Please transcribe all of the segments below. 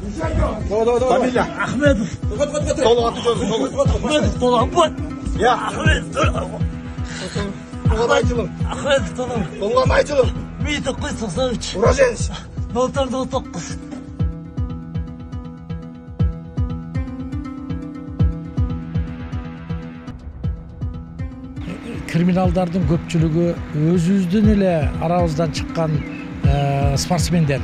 Фамилия? Ахмедов. Толық аты жөніңіз, Ахмедов Толғанбай. Я. Ахмедов айтылым. Ахмедов Толғанбай. Толған айтылым. 1993. Уроженец. 04-09. Криминалдардын көпчүлүгү өзүбүздүн эле арабыздан чыккан спортсмендер.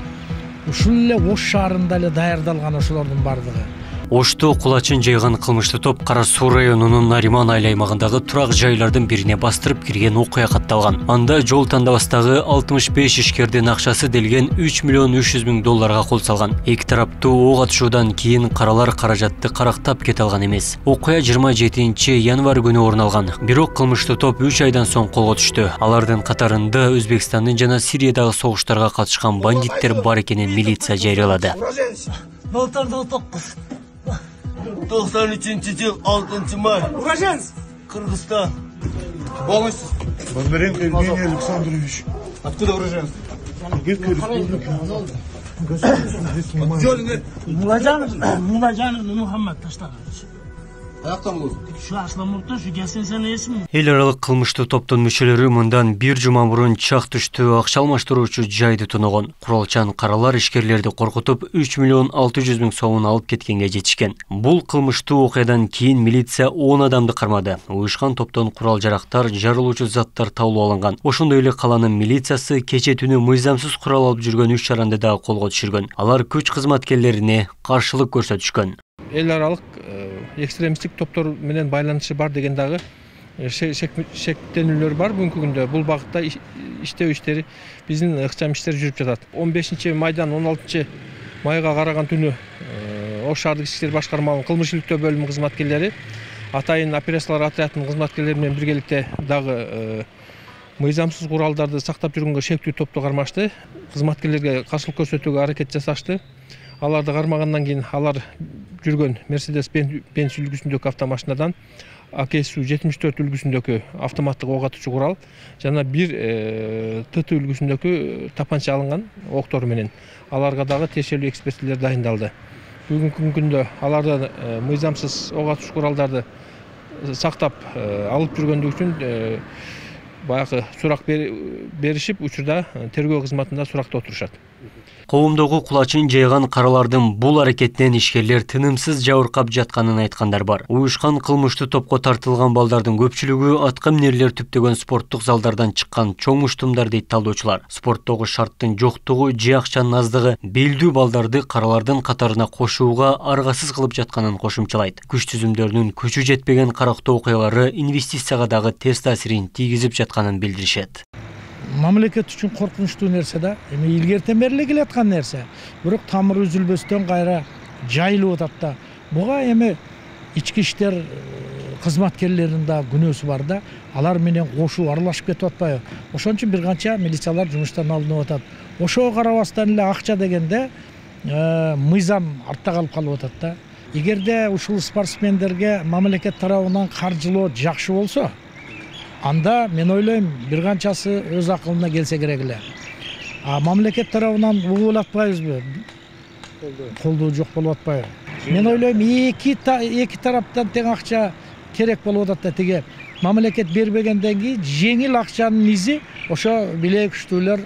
Ушул эле Ош шаарында эле даярдалган ошолордун бардыгы. Ошто кулачын жайган кылмыштуу топ Кара Суу районунун Нариман айыл аймагындагы турак жайлардын бирине бастырып кирген окуя катталган. Анда жол тандабастагы 65 ишкердин акчасы делген 3 миллион 300 миң долларга кол салган. Эки тараптуу ок атышуудан кийин каралар каражатты карактап кете алган эмес. Окуя 27 январь күнү орун алган. Бирок кылмыштуу топ 3 айдан соң колго түштү. Алардын катарында Өзбекстандын жана Сириядагы согуштарга катышкан бандиттер бар экенин милиция жарыялады. 04-09. 93 жыл 6 май. Уроженец. Кыргызстан. Полностью. Бондаренко Евгений Александрович. Откуда уроженец? Кыргызская республика. Мулажанов Мухаммад Таштарович. Аяқтан болсын. Şu Aslamurt'ta şu gelsen sen esmi? Эл аралык кылмыштуу топтун мүчөлөрү мындан бир жума мурун чак түштүү акча алмаштыруучу жайды тоногон. Куралчан каралар ишкерлерди коркутуп 3 миллион 600 миң сомун алып кеткенге жетишкен. Бул кылмыштуу окуядан кийин милиция 10 адамды кармады. Уюшкан топтон курал жарактар, жарылуучу заттар табылып алынган. Ошондой эле каланын милициясы кече түнү мыйзамсыз курал алып жүргөн 3 чаранды да колго түшүргөн. Алар күч кызматкерлерине каршылык көрсөтүшкөн. Эл аралык экстремисттик топтор менен байланышы бар деген дагы шектенүүлөр бар бүгүнкү күндө. Бул багытта иштөө иштери биздин ыкчам иштер жүрүп жатат. 15 майдан 16 майга караган түнү Ош шаардык ички иштер башкармалыгынын кылмыш иликтөө бөлүмү кызматкерлери атайын операциялар отрядынын кызматкерлери менен биргеликте дагы мыйзамсыз куралдарды сактап жүргөнгө шектүү топту кармашты. Кызматкерлерге каршылык көрсөтүүгө аракет жасашты. Аларды кармагандан кийин алар жүргөн Mercedes-Benz үлгүсүндөгү автомашинадан AKSU 74 үлгүсүндөгү автоматтык ок атуучу курал жана бир ТТ үлгүсүндөгү тапанча алынган октор менен аларга дагы тиешелүү экспертизалар дайындалды. Бүгүнкү күндө алардан мыйзамсыз ок атуучу куралдарды сактап алып жүргөндүгү үчүн баягы сурак беришип, учурда тергөө кызматында суракта отурушат. Коомдогу кулачын жайган каралардын бул аракетинен ишкерлер тынымсыз жабыркап жатканын айткандар бар. Уюшкан кылмыштуу топко тартылган балдардын көпчүлүгү атка минерлер түптөгөн спорттук залдардан чыккан чоң муштумдар дейт талдоочулар. Спорттогу шарттын жоктугу же акчанын аздыгы белдүү балдарды каралардын катарына кошууга аргасыз кылып жатканын кошумчалайт. Күч түзүмдөрүнүн күчү жетпеген карактуу окуялары инвестицияга дагы терс таасирин тийгизип жатканын билдиришет. Мамлекет үчүн коркунучтуу нерсе да, эми илгертен бери эле келаткан нерсе. Бирок тамыры үзүлбөстөн кайра жайылып атат да. Буга эми ички иштер кызматкерлеринин да күнөөсү бар да. Алар менен кошуу аралашып кетип атпайбы? Ошон үчүн бир канча милициялар жумуштан алынып атат. Ошого карабастан эле акча дегенде мыйзам артта калып атат да. Эгерде ушул спортсмендерге мамлекет тарабынан каржылоо жакшы болсо, анда мен ойлойм бир канчасы өз акылына келсе керек эле. Мамлекет тарабынан угуп атпайбызбы? Колдоо жок болуп атпайбы? Мен ойлойм эки тараптан тең акча керек болуп атат да, тиги мамлекет бербегенден кийин жеңил акчанын изи ошо билек күчтүүлөр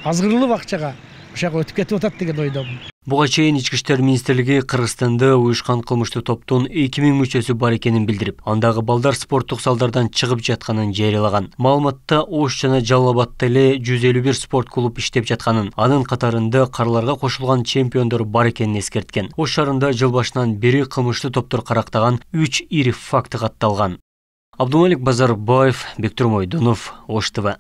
азгырылып акчага ошого өтүп кетип атат деген ойдомун. Буга чейин Ички иштер министрлиги Кыргызстанда уюшкан кылмыштуу топтун 2000 мүчөсү бар экенин билдирип, андагы балдар спорттук залдардан чыгып жатканын жарыялаган. Маалыматта Ош жана Жалал Абадта эле 151 спорт клуб иштеп жатканын, анын катарында караларга кошулган чемпиондор бар экенин эскерткен. Ош шаарында жыл башынан бери кылмыштуу топтор карактаган 3 ири факты катталган. Абдумалик Базарбаев, Бектур Мойдунов, Ош ТВ.